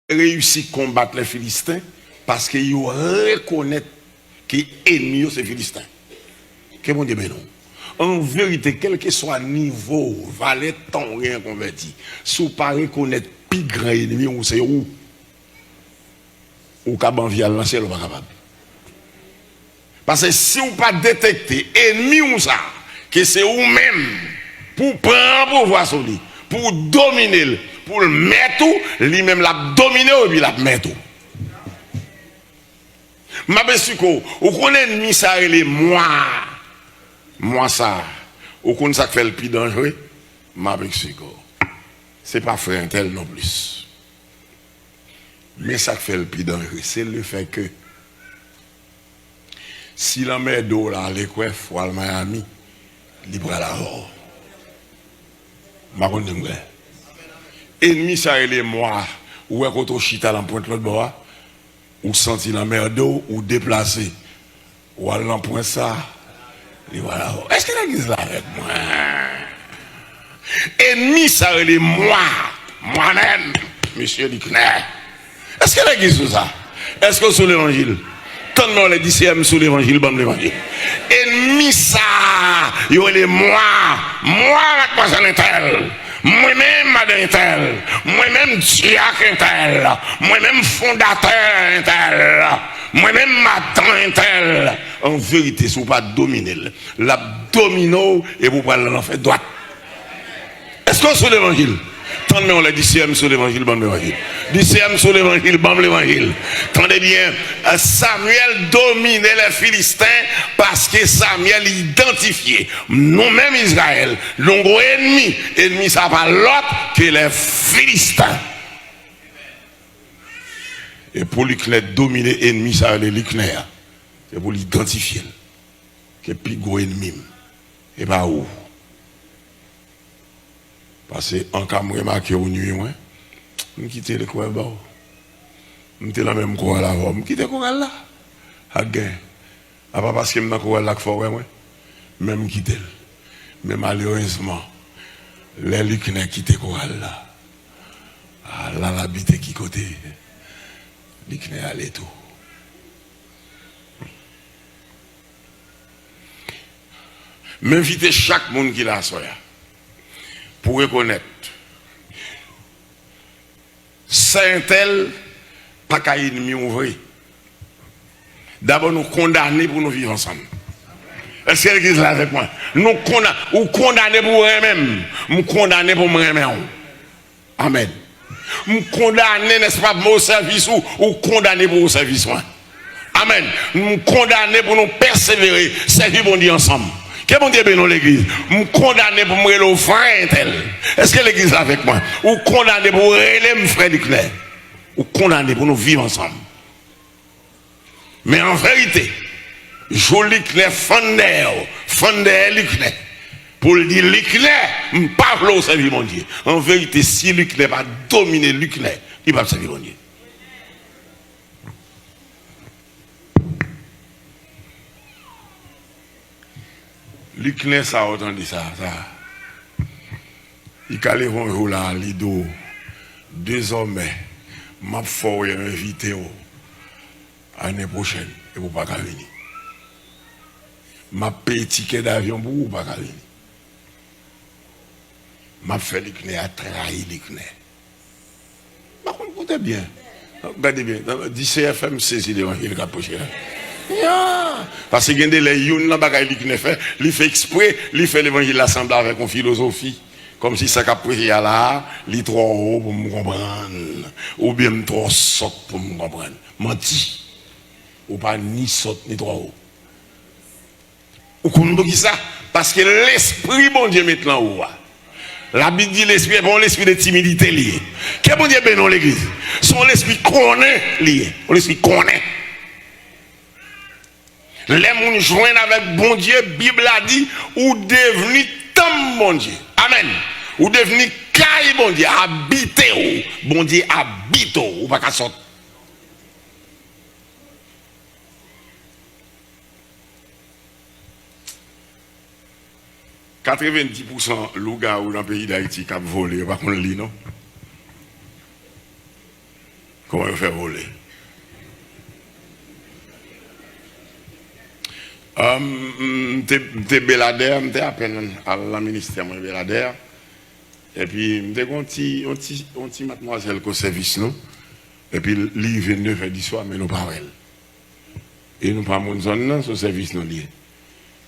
réussi à combattre les Philistins parce qu'ils reconnaissent que l'ennemi c'est Philistins. Que mon Dieu ben non. En vérité, quel que soit le niveau, valet, temps, rien converti, si vous ne reconnaissez plus grand ennemi, on sait où. Ou qu'à via lancer, on pas capable. Parce que si vous pas détecter ennemi ou ça, que c'est vous-même pour prendre pouvoir sur lui, pour dominer, pour le mettre, lui-même l'a dominer et puis l'a mettre. Ma besiko, ou qu'on ennemi ça et les moi ça, ou qu'on ça fait le plus dangereux, ma besiko. C'est pas frère tel non plus. Mais ça fait le plus dangereux, c'est le fait que si la mer d'eau là, les couefs ou à Miami, libre à la mort. Ma conne ennemi ça et les moi, ou est quand on chita dans pointe l'autre bois, ou senti la mer d'eau, ou déplacé, ou à l'empoint ça, libre à la mort. Est-ce que l'église là avec moi? Ennemi ça et les moi-même, monsieur Dicner. Est-ce que l'église c'est ça? Est-ce que sur l'évangile? Tant les disciples sur l'évangile, bon l'évangile. Ennemi ça, il y a les moi, mademoiselle Intel, moi-même madame Intel, moi-même diacre Intel, moi-même fondateur Intel, moi-même matin Intel. En vérité, si vous ne pas dominer, l'abdomino et vous parlez en fait droite. Est-ce que sur l'évangile? Tendez les disciples sur l'évangile, bon l'évangile. Disciples sur l'évangile, bon l'évangile. Tendez bien, Samuel dominait les Philistins parce que Samuel identifiait nous-mêmes Israël, nos ennemis. Ennemi, ça va l'autre que les Philistins. Et pour lui dominer ennemi, ça va l'Ikner. C'est pour l'identifier. Que plus gros ennemi. Et pas où? Parce que en cas de remarquer au nuit, je quitte le coin bas. Je suis la même coin là. Je quitte le coin là. À gain. Pas parce que je suis dans le coin là qu'il faut, même quitter. Mais malheureusement, les Lucnes quittent le coin là. Là, l'habité qui côté. Lucnes allait tout. M'inviter chaque monde qui l'a soya. Pour reconnaître Saint-Tel pas qu'à ennemi ouvrir. D'abord nous condamner pour nous vivre ensemble. Est-ce que l'église là avec moi? Nous condamner pour eux-mêmes, nous condamner pour moi-même. Amen. Nous condamner n'est-ce pas pour mon service ou condamner pour mon service. Amen. Nous condamner pour nous persévérer, servir bon Dieu ensemble. Que bon Dieu bénisse l'église. Nous condamner pour me le frère tel. Est-ce que l'église est avec moi? Ou condamner pour me frère du clair. Ou condamner pour nous vivre ensemble. Mais en vérité, joli clair fonder l'éclair. Pour le dire l'éclair, je ne parle pas au service mon Dieu. En vérité, si l'éclair va dominer l'éclair, il va servir mon Dieu. L'Ikné, ça a entendu ça. Il a les ronds là, lido. Désormais, m'a fait inviter l'année prochaine et vous ne pouvez pas venir. M'a payé ticket d'avion pour vous ne pouvez pas venir. M'a fait l'Ikné à trahir l'Ikné. Par contre, écoutez bien. Regardez bien. DCFM saisit l'évangile qui a poché. Parce que les youn nan bagay li qui ne fait, il fait exprès, il fait l'évangile l'assemblée avec une philosophie, comme si ça capri là, li trop haut pour me comprendre, ou bien trop sot pour me comprendre. Menti. Ou pas ni sot ni trop haut. Ou comprenez ça? Parce que l'esprit bon Dieu maintenant haut. La Bible dit l'esprit est bon, l'esprit de timidité lié. Que bon Dieu bénisse l'église. Son l'esprit connaît lié. L'esprit connaît. Les gens joignent avec bon Dieu, Bible a dit, ou devenu tant bon Dieu. Amen. Ou devenu caille bon Dieu, habité ou. Bon Dieu habite ou pas qu'à sortir. « 90% louga ou dans le pays d'Haïti qui a volé, pas qu'on lit, non? Comment faire voler? M'te Belader, m'te à peine à la ministère moi Belader. Et puis m'te on ti mademoiselle au service nous. Et puis li 29 du soir mais nous pas elle. Et nous pas mon zone là, ce service nous lié.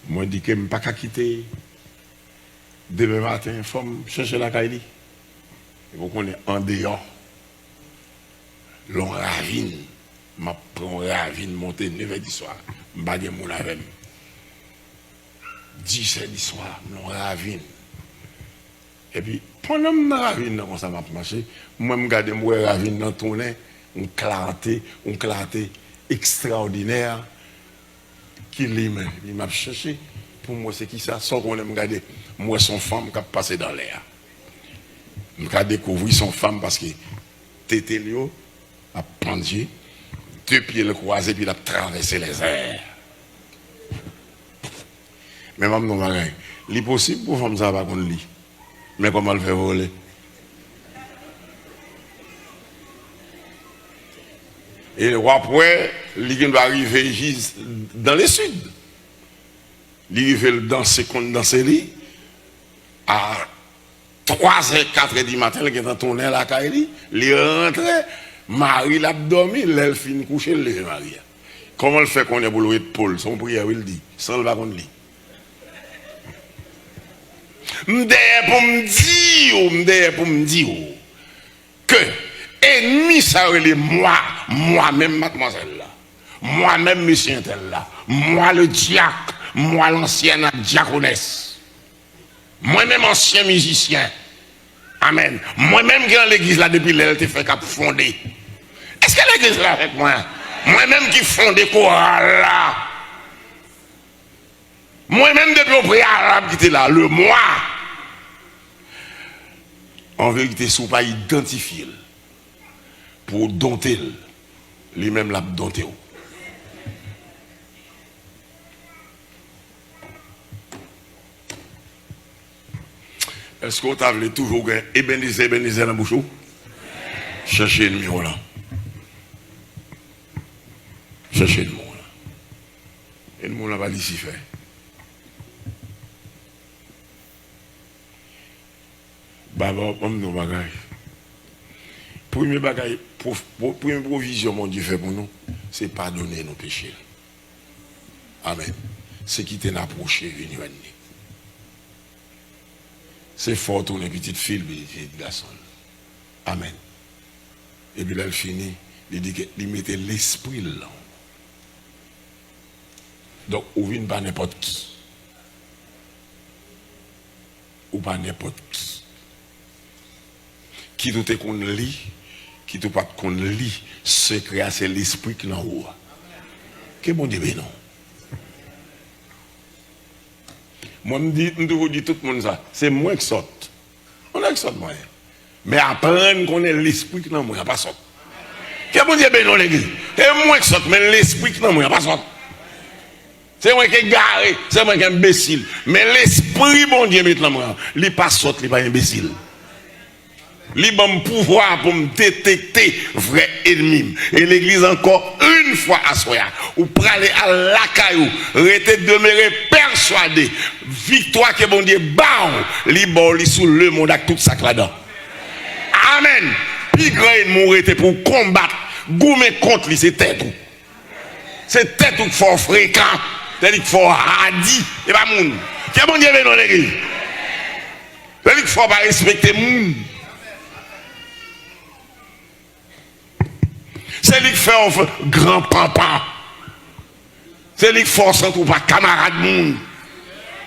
Moi dis que m'pas qu'à quitter demain matin, faut chercher la caille. Et vous qu'on est en dehors. L'on ravine, m'a prend ravine monter 9h du soir. M'pas de mon avec 10h du soir, l'on ravine. Et puis pendant que je ravine comme ça m'a marché, moi me garder moi ravine dans tourner, on clarté extraordinaire qui lui-même, il m'a cherché pour moi c'est qui ça sans qu'on me garder moi son femme qui a passé dans l'air. Je découvrir son femme parce que tété Léo a pendu, 2 pieds le croisé puis il a traversé les airs. Mais maman non pareil, c'est possible pour femme ça pas qu'on lit. Mais comment le faire voler? Et après, il va arriver dans le sud. Il va danser comme dans ses lits. À 3h, 4h du matin, il est tourné à la caille. Il rentre, Marie l'a dormi, elle finit coucher, il lève Marie. Comment le fait qu'on est pour le Paul? Son prière, il dit, sans le wagon de lit. M'dère pour me dire que ennemi ça relève moi-même mademoiselle là, moi-même monsieur Intel là, moi le diacre, moi l'ancienne diaconesse, moi-même ancien musicien, amen, moi-même qui est dans l'église là depuis l'elle te fait qu'à fonder. Est-ce que l'église là avec moi? Moi-même qui fonde chorale là, moi-même depuis au préalable qui était là, le moi. En vérité, si vous ne pas identifier pour dompter, lui-même l'a dompté. Est-ce qu'on t'a toujours Ebenezer dans la bouche? Cherchez le numéro là. Cherchez le numéro là. Et le numéro là va l'ici faire. Baba, nous bagaille. Premier bagaille, première provision, mon Dieu fait pour nous, c'est pardonner nos péchés. Amen. C'est quitter l'approcher, venir. C'est fort tourner petite fille, petite garçon. Amen. Et puis là, il finit, il dit qu'il mettait l'esprit là. Donc, ou vient pas n'importe qui. Ou pas n'importe qui. Qui tout est qu'on lit, qui tout pas qu'on lit, secret, c'est l'esprit qui est en haut. Que bon Dieu, non. Moi, je vous dis tout le monde ça, c'est moi qui saute. On a qui saute, moi. Mais apprendre qu'on est l'esprit qui est en moi, il n'y a pas saute. Que bon Dieu, non, l'église. C'est moi qui saute, mais l'esprit qui est en moi, il n'y a pas saute. C'est moi qui est garé, c'est moi qui est imbécile. Mais l'esprit, bon Dieu, maintenant, il n'est pas saute, il n'est pas imbécile. Il bon pouvoir pour me détecter vrai ennemi. Et l'église encore une fois à soi, ou praler à la caillou, rester demeuré persuadé, victoire que bon Dieu bat, li bon li sous le monde avec tout ça là-dedans. Amen. Puis grand ennemi était pour combattre, goumer contre lui, c'est tête. C'est tête ou fort fréquent, c'est-à-dire fort hardi, et pas moun. Que bon Dieu veut dans l'église. C'est-à-dire qu'il faut pas respecter moun. C'est lui qui fait un grand papa. C'est lui qui force ou pas camarade monde.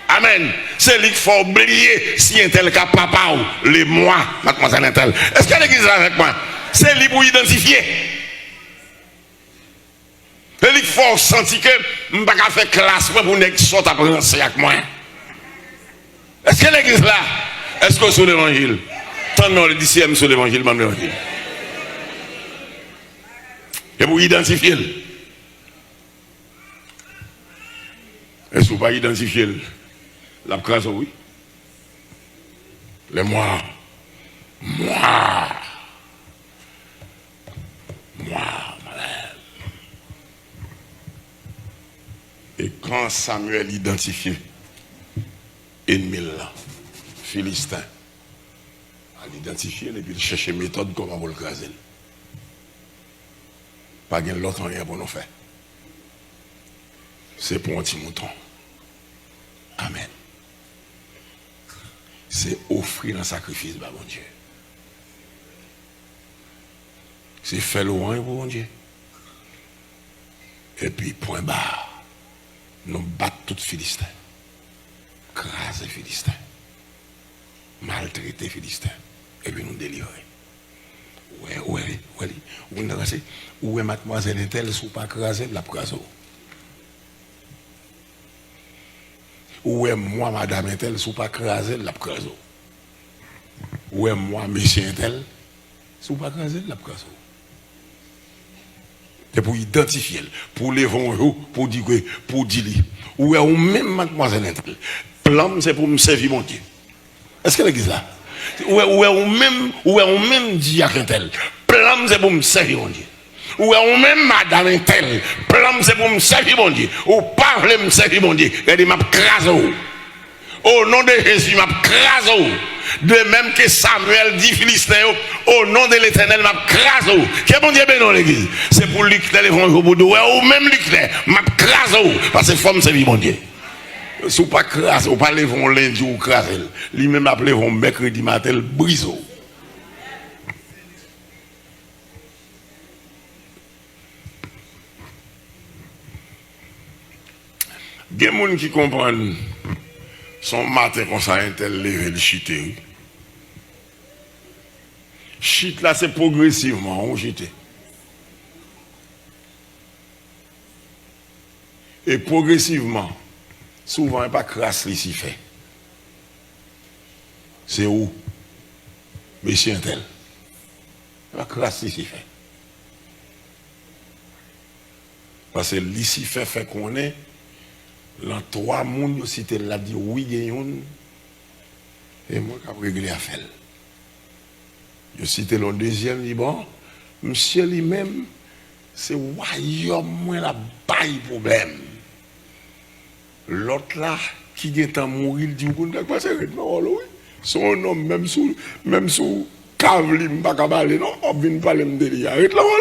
Amen. C'est lui qui faut oublier si un tel cas papa ou les moi, mademoiselle Intel. Est-ce que l'église est avec moi? C'est lui pour identifier. C'est lui qui faut sentir que je ne peux pas faire classe pour ne sortir après avec moi. Est-ce que l'église là? Est-ce que sur l'évangile? Tant de le disciple sur l'évangile, même l'évangile. Et vous identifiez. Est-ce que vous ne pas identifier la crasse, oui? Les moi. Et quand Samuel identifiait ennemi là, Philistin, il identifiait et puis il cherchait méthode comment vous le craser. Pas de l'autre rien pour nous faire. C'est pour un petit mouton. Amen. C'est offrir un sacrifice, bah, mon Dieu. C'est faire loin pour mon Dieu. Et puis, point barre, nous battons tous les Philistins. Craser les Philistins. Maltraiter les Philistins. Et puis nous délivrer. Où est mademoiselle Intel, si vous pas craser, la craser. Où est moi, madame Intel, si vous pas craser, la craser. Où est moi, monsieur Intel, si vous pas craser, la craser. C'est pour identifier, pour les vendre, pour dire, où est même mademoiselle Intel. Plan, c'est pour me servir mon Dieu. Est-ce que l'église là? Où est même diacre Intel. Plan, c'est pour me servir mon Dieu. Ou est même madame Intel. Plan, c'est pour me servir mon Dieu. Ou pas voulez me servir mon Dieu. Regardez, m'a crasé. Au nom de Jésus, m'a crasé. De même que Samuel dit Philistin, au nom de l'Éternel, m'a crasé. Qui est bon Dieu béni l'église? C'est pour lui que l'évangile pour nous. Ou même lui que m'a crasé. Parce que femme servir mon Dieu. Si vous pas craser, vous pas lever lundi ou craser. Lui-même appelé mercredi matin, briseau. Il y a des gens qui comprennent son matin comme ça, un tel lever le chiter. Chite là, c'est progressivement, on chite. Et progressivement, souvent, il n'y a pas crasse ici fait. C'est où? Monsieur Intel. Il n'y a pas crasse ici fait. Parce que l'ici fait qu'on est, dans 3 mondes, aussi, tu l'as dit oui, gagnons. Et moi, je vais régler à faire. Je cite le deuxième, dit bon, monsieur lui-même, c'est royaume, moi, la baille problème. L'autre là, qui est en mourir, il dit, vous ne pas c'est non, oui. Son homme, même sous cave, il ne va pas parler, non, on vient parler de délire. Arrête là, oui.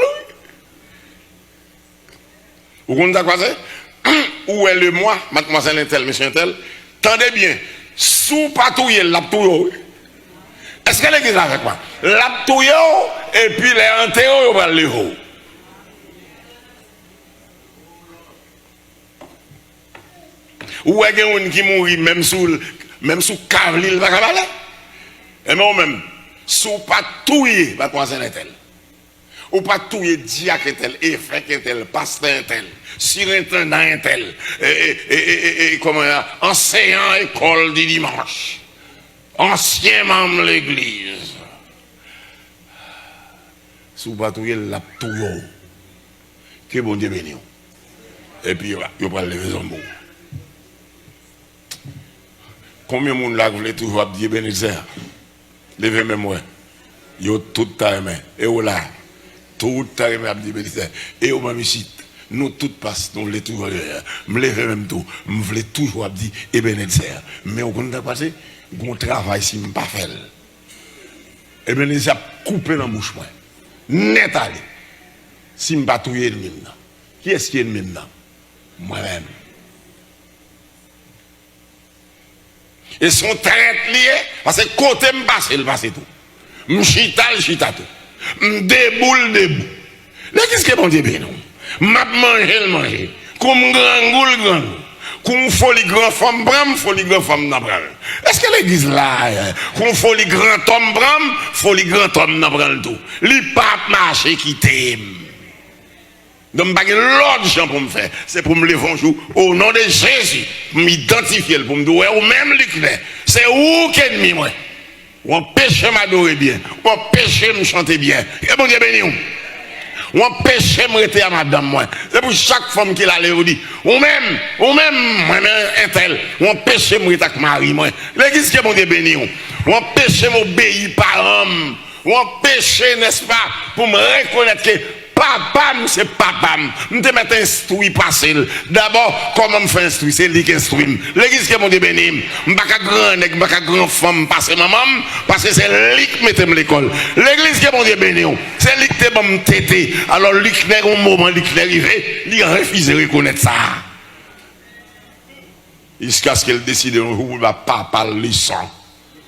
Vous comprenez quoi c'est? Où est le moi, mademoiselle Intel, monsieur Intel? Tendez bien, sous patouille, l'aptouille. Est-ce qu'elle est avec moi? L'aptouille, et puis les antéros, on va le haut. Ou est-ce qu'il y a un qui mourit même sous cave, il va pas parler? Et moi-même, sous patouille, mademoiselle Intel. Ou pas tout diacre tel, évêque tel, pasteur tel, surintendant tel, comment enseignant école du dimanche, ancien membre de l'église. Sous pas tout la tout que bon Dieu béni. Et puis il va lever son mot. Combien de monde là voulait toujours dire bénédiction? Levez même moi. Yo tout ta main et là. Tout à l'heure, et au même ici, nous toutes passent, nous les toujours, me lever même tout, me voulais toujours dire, et bénédiction. Mais au contraire, passé, mon travail, si je ne pas faire. Et bien, les a coupé dans la bouche, moi. Net allé. Si je ne pas tout ennemi, qui est-ce qui est ennemi maintenant? Moi-même. Et son traite lié, parce que côté me passe, il passe tout. Me chita tout. Déboule. Là, qu'est-ce que bon Dieu béni? M'a manger. Comme grand. Comme folie grand femme bram, folie grand femme n'abral. Est-ce que l'église là, comme folie grand homme bram, folie grand homme n'abral tout. Li pas marcher qui t'aime. Donc, pas l'autre gens pour me faire. C'est pour me lever un jour au nom de Jésus, m'identifier pour me dire, ou même l'éclair. C'est où qu'est ennemi, moi? Ou empêche m'adorer bien, ou empêche me chanter bien. Et bon Dieu béni. Ou empêche me rester à madame moi. C'est pour chaque femme qui l'a l'air dit. Ou même, moi-même, un tel. Ou empêche me rester avec mari moi. L'église qui est bon Dieu béni. Ou empêche m'obéir par homme. Ou empêche, n'est-ce pas, pour me reconnaître que papa, c'est papa. Je te mets instruit passer. D'abord, comment me faire instruire? C'est lui qui instruit. L'église qui est mon Dieu béni. Je ne suis pas grand, je ne suis pas grand femme passer maman, parce que c'est lui qui mette l'école. L'église qui est mon Dieu béni. C'est lui qui te bon tété. Alors, lui qui est au moment, lui qui est arrivé, il refuse de reconnaître ça. Jusqu'à ce qu'elle décide de ne pas parler sans.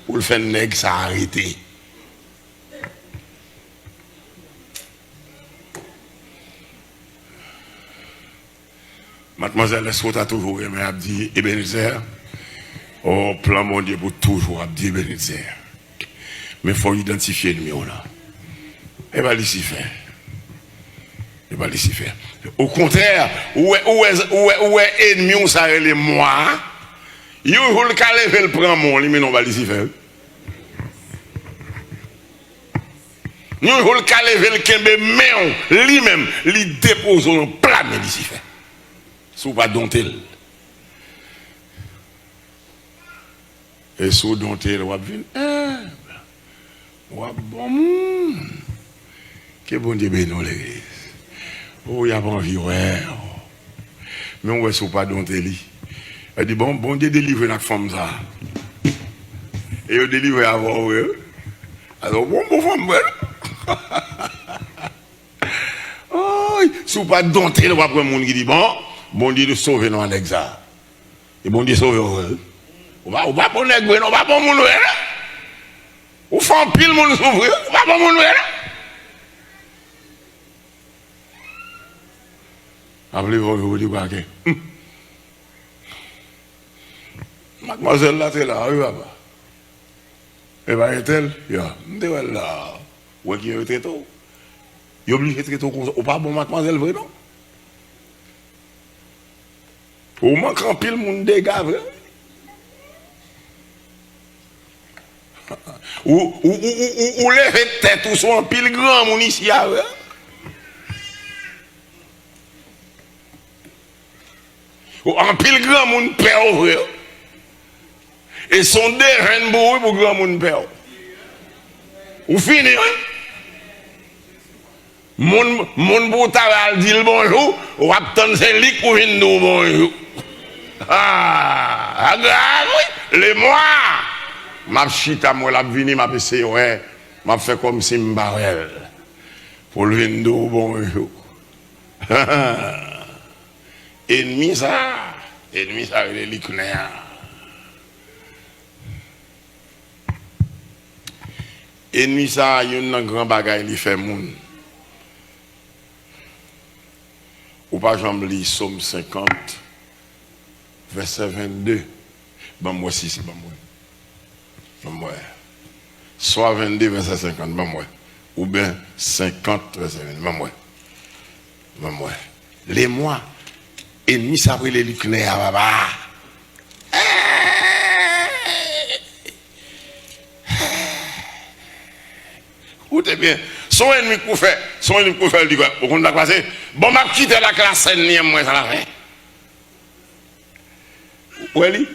Pour le faire nègre, ça a arrêté. Mademoiselle Escot a toujours aimé Abdi Ebenezer. Oh, plan mon Dieu pour toujours Abdi Ebenezer. Mais il faut identifier le mieux là. Et va laisser faire. Et va laisser faire. Au contraire, où est ennemi, ça est les moi. Il faut le caler, le prend mon, mais non, va laisser faire. Il faut le caler, le kembe, mais lui-même, il dépose en plat, mais laisser faire. Sous pas dompter. Et sous dompter, on va venir. Bon monde. Que bon Dieu bénisse l'église. Oh, il y a pas envie, ouais. Mais on va sous pas dompter. Elle dit, bon Dieu délivre la femme ça. Et il délivre avant, ouais. Alors, bon femme, ouais. Oh, sous pas dompter, on va prendre un monde qui dit, bon Dieu de sauver nous en exil. Et bon Dieu sauver nous. On va pas négocier, on va pas mon nouer. On fait un pile mon s'ouvrir, on va pas mon nouer. Appelez-vous, vous dites quoi? Mademoiselle là, c'est là, oui, papa. Et bien, est-elle? Ya, m'te là. Ou qui est très tôt? Il est obligé de très tôt comme ça. Ou pas bon, mademoiselle, vrai, non? Ou manque un pile mon dégât, vrai? Ou les têtes ou sont un pile grand mon ici, vrai? Ou un pile grand mon père, vrai? Et son dérain pour grand mon père. Ou fini, hein? Mon boutaval dit le bonjour, ou attendre c'est lui pour venir nous bonjour. Ah, oui, les mois. Ma chita, moi, la vini, ma pissé, ouais. M'a fait comme si m'barrel. Pour le venir nous bonjour. Ennemi ça, il est clair. Ennemi ça, il y a un grand bagage qui fait moun. Ou pas j'en lis Somme 50, verset 22. Ben moi si c'est ben moi. Ben moi. Soit 22, verset 50, ben moi. Ou bien 50, verset 22, ben moi. Ben moi. Les mois, ennemis ça brûle les nucléaires, papa. Écoutez bien, son ennemi pour faire, il dit quoi? Pourquoi on a passé? Bon, m'a quitté la classe, moi, ça l'a fait. Où est-il?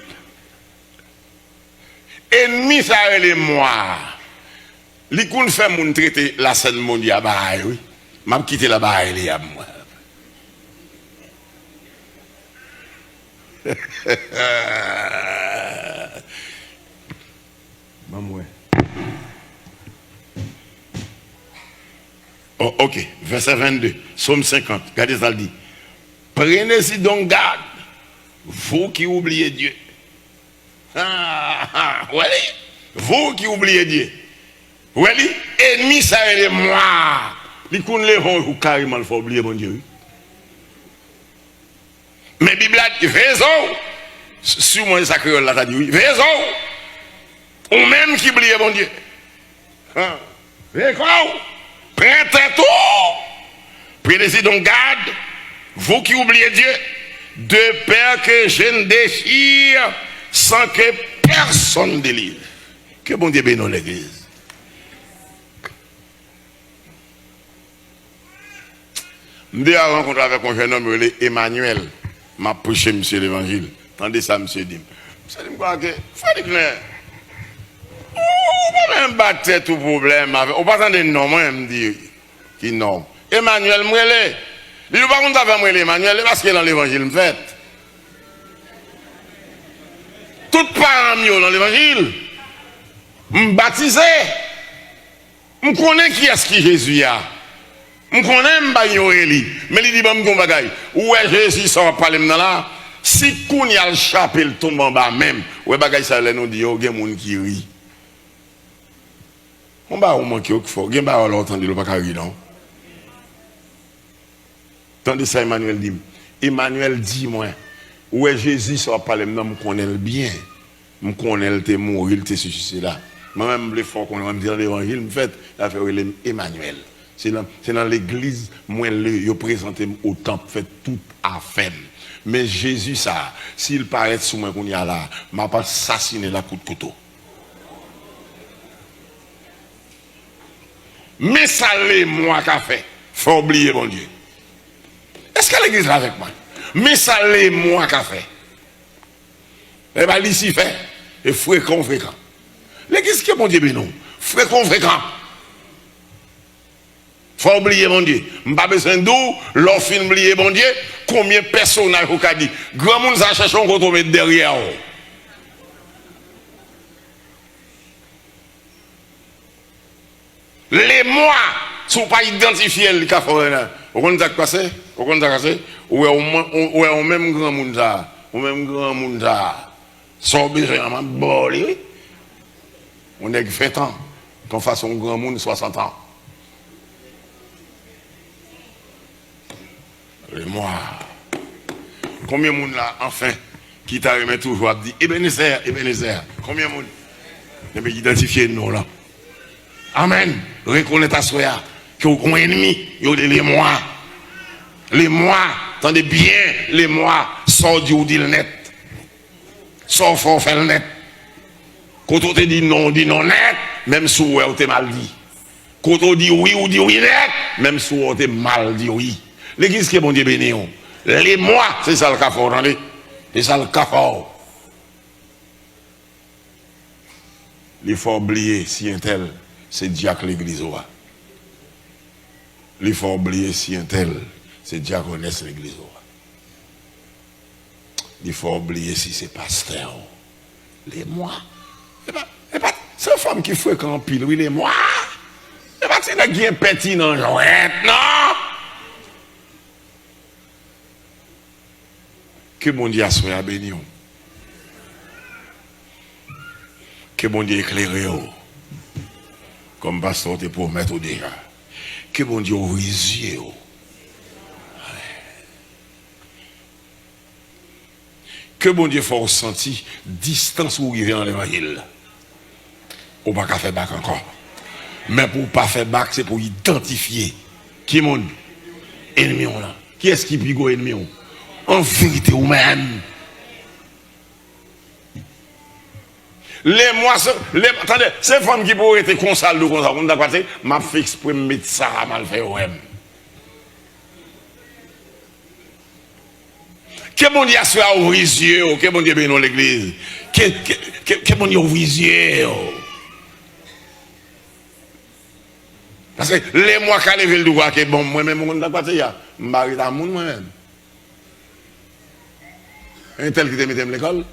Ennemi, ça est moi. Li qu'on fait mon traiter la scène mondiale, bah oui. M'a quitté la baille, il y a moi. Maman. Oh, ok, verset 22, Somme 50, regardez ça le dit. Prenez-y donc garde, vous qui oubliez Dieu. Voilà, vous qui oubliez Dieu. Voilà, ennemi ça est moi. Les coups les vont carrément il faut oublier mon Dieu. Mais Bible a dit, raison, sur moi ça créole là, dit oui, raison, ou même qui oublie mon Dieu. D'accord? Prêtez tout. Prenez-y donc garde, vous qui oubliez Dieu, de peur que je ne déchire sans que personne délivre. Que bon Dieu bénisse l'église. Je suis rencontré avec un jeune homme, Emmanuel, m'a prêché monsieur l'évangile. Tendez ça, monsieur Dim. Ça dit quoi que, faut dire on va même battre tout problème. On va pas attendre non, moi, je me dis, qui non. Emmanuel Mwele. Il ne pas contre avec moi Emmanuel parce que dans l'évangile me fait. Tout parents mieux dans l'évangile. Me baptisé. Me connais qui est-ce qui Jésus a. Me connais m'bayo Eli. Mais il dit bon me bagaille. Où est Jésus sort parler dans là. Si qu'on y a le chapelle tombe en bas même. Ouais bagaille ça nous dit yo gen moun qui rit. On va manquer qu'il faut. Gen ba l'entendre le pas rire non. Tandis ça Emmanuel dit. Emmanuel dit moi. Où est Jésus sort parler non me connais bien. Me connais le te mort, il te suicidé là. Moi-même, les fois qu'on a dit dans l'évangile, en fait, la fait Emmanuel. C'est dans l'église, moi, je présente au temple, fait tout à fait. Mais Jésus, ça, s'il paraît sous moi qu'on y a là, m'a pas assassiné la coup de couteau. Mais ça l'est moi qu'a fait. Faut oublier, mon Dieu. Est-ce que l'église est avec moi? Mais ça l'est moi qu'a fait. Eh bien, ici fait. Et fréquent. L'église qui est mon Dieu, mais non. Fréquent. Faut oublier mon Dieu. M'pas besoin d'où, l'on fin oublier mon Dieu, combien de personnages vous avez dit. Grand monde a cherché qu'on tombe derrière. Les mois, si vous pas identifié le café, vous connaissez ce qui passe? Vous connaissez ce qui passe? Ou est même grand monde ça? Ou même grand monde ça? Sans besoin, oui. On est 20 ans, qu'on fasse un grand monde 60 ans. Et moi, combien de monde là, enfin, qui t'a remis toujours, dit Ebenezer, combien de monde? Ne peut identifier nous là. Amen. Reconnaître à soi que vous avez un ennemi, vous avez les mois. Les mois, attendez bien, les mois, sort du dit le net. Sort fort, fait le net. Quand on te dit non net, même si on te mal dit. Quand on dit oui net, même si on te mal dit oui. L'église qui est bon Dieu béni. Les mois, c'est ça le café, attendez. C'est ça le café. Il faut oublier si un tel, c'est diacre l'église. Il faut oublier si un tel, c'est diaconesse l'église. Il faut oublier si c'est pasteur. Les mois. C'est une femme qui fréquente pile, oui, les mois. Et pas c'est là qui est petit dans le jouet, non. Que mon Dieu soit béni. Que mon Dieu éclaire. Comme pasteur te promet déjà. Que mon Dieu ouvre les yeux. Que mon Dieu faut ressentir distance où il vient dans l'évangile. Ou pas faire bac encore. Mais pour pas faire bac, c'est pour identifier qui est mon ennemi là. Qui est-ce qui pigo ennemi? En vérité ou même. Les mois, attendez, ces femmes qui pourraient être consales de comme ça, on a passé, m'a fait exprès mettre ça à mal fait OM. Que mon Dieu soit ouvert les yeux, que mon Dieu bénisse l'église, que mon Dieu ouvre les yeux. Parce que les mois qui levé le droit, que bon, moi-même, on a passé, je me marie dans le monde moi-même. Un tel qui te mette à l'école.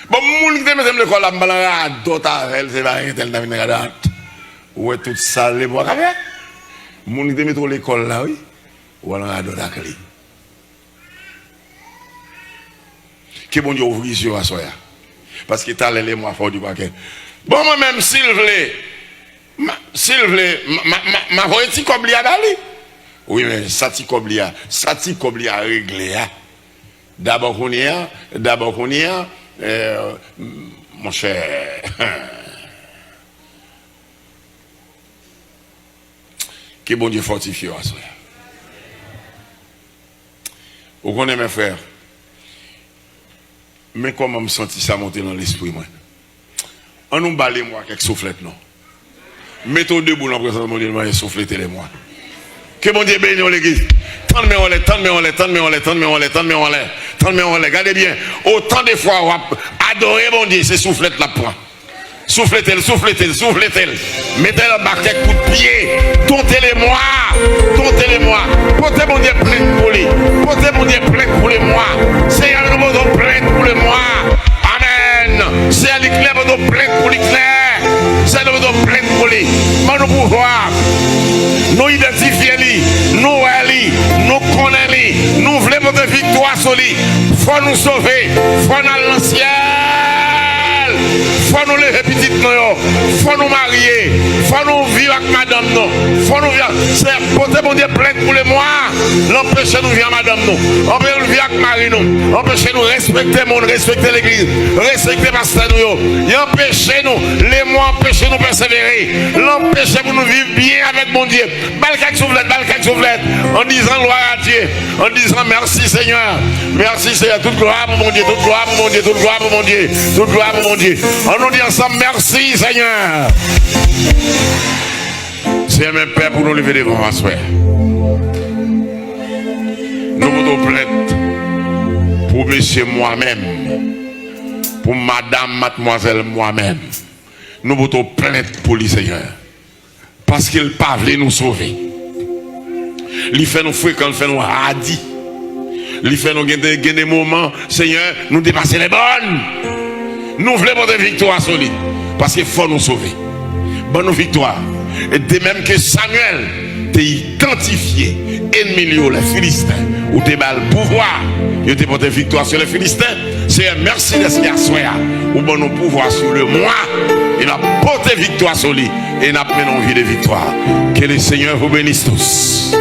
Bon, moun qui te mette à l'école, je me balance d'autres avec c'est pas un tel qui te mette à l'école. Ouais, tout ça, les mois qui fait. Moun qui te mette à l'école là, oui. Ou alors à d'autres avec lui. Que bon Dieu ouvre les yeux à soi. Parce que t'as les mois fort du paquet. Bon, moi-même, s'il vous plaît, ma voix est-il coblia d'aller? Oui, mais ça t'y coblia réglé. D'abord qu'on y a, mon cher. Que bon Dieu fortifie à soi. Vous connaissez mes frères? Mais comment me sentis ça monter dans l'esprit, moi? On nous balait moi quelques soufflettes, non? Mettons debout dans la présence de mon Dieu, et soufflettez les moi. Que mon Dieu bénisse l'église. Tendez-moi en l'air. Regardez bien. Autant de fois, on adoré mon Dieu, c'est soufflette là prend. Soufflez-le, soufflez-le, soufflez-le. Mettez-le bas quelques coups de pied. Tontez-les-moi. Tontez-les-moi. Portez mon Dieu plainte pour lui. Portez mon Dieu plainte pour les mois. Seigneur, nous avons plainte pour les mois. Amen. C'est à l'éclair, nous avons plainte pour l'éclair. C'est nous avons plainte pour lui. Mais nous pouvoir nous identifier lui, nous aller, nous connaître lui, nous voulons notre victoire sur lui. Faut nous sauver, faut nous aller dans le ciel. Faut nous lever petit nous, faut nous marier, faut nous vivre avec madame nous, faut nous vivre. C'est porter mon Dieu plainte pour les mois, l'empêcher nous vivre avec madame nous, empêcher nous vivre avec Marie nous, empêcher nous respecter le monde, respecter l'église, respecter pasteur nous, et empêcher nous, les mois, empêcher nous persévérer, l'empêcher pour nous vivre bien avec mon Dieu. Balcac soufflette, en disant gloire à Dieu, en disant merci Seigneur, merci Seigneur, toute gloire pour mon Dieu, toute gloire pour mon Dieu, toute gloire pour mon Dieu, toute gloire pour mon Dieu. On nous dit ensemble merci Seigneur. C'est un même Père pour nous lever devant ma soeur. Nous vous plainte pour monsieur moi-même, pour madame, mademoiselle moi-même. Nous vous plainte pour lui Seigneur. Parce qu'il pas voulu nous sauver. Il fait nous fréquents, il fait nous radis. Il fait nous gagner des moments, Seigneur, nous dépasser les bonnes. Nous voulons votre victoire sur lui. Parce qu'il faut nous sauver. Bonne victoire. Et de même que Samuel t'a identifié, ennemi les Philistins, ou t'es bas le pouvoir, il t'a porté victoire sur les Philistins. C'est un merci de ce soir, ou bon nous pouvoir sur le moi, il a porté victoire sur lui, et il a mené une vie de victoire. Que le Seigneur vous bénisse tous.